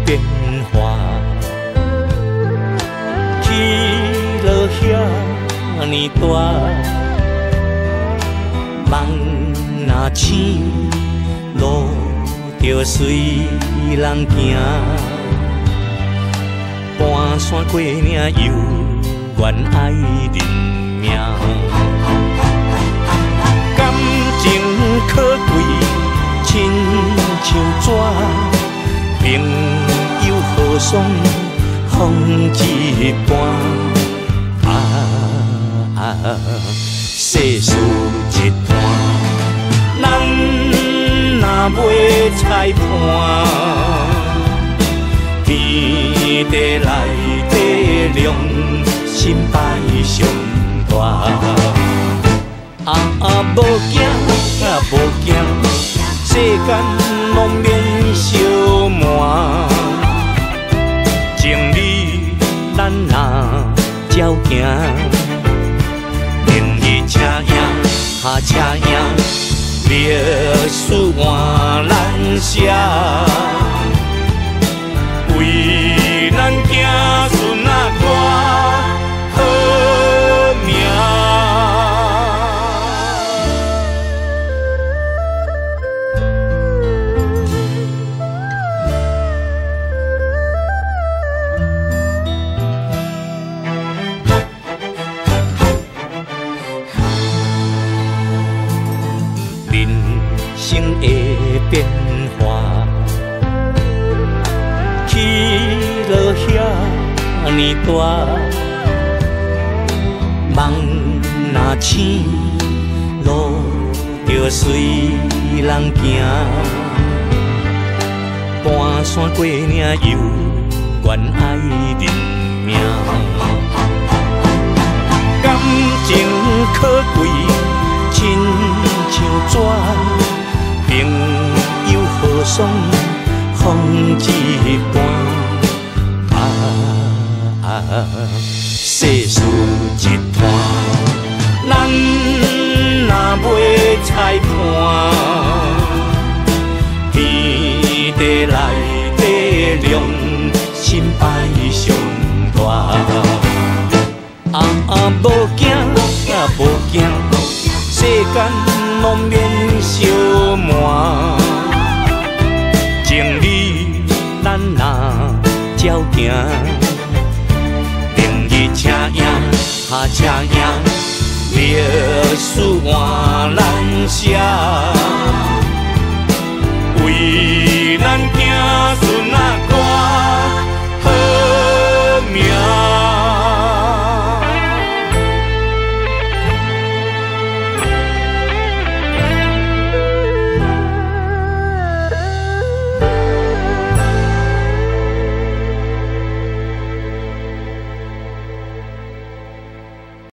变化，起落遐尼大，梦若醒，路着随人行，半山过岭犹原爱认命，感情可贵，亲像纸。朋友好爽，风一般。世事一段，人若袂裁判，天地内底良心歹上大。无惊无惊，世间拢免相瞒，情理咱若照行，明日车赢车赢，历史换咱写，为咱子孙仔歌好名。人生的变化，起落遐尼大，梦若醒，路着随人行，半山过岭犹原爱认命，感情可贵，亲像纸，朋友好爽，风一般。世事一段，咱若袂裁判，天地内底良心歹上大。无惊无惊，世间拢免相瞒，情理咱若照行，明日车赢车赢，历史换咱写。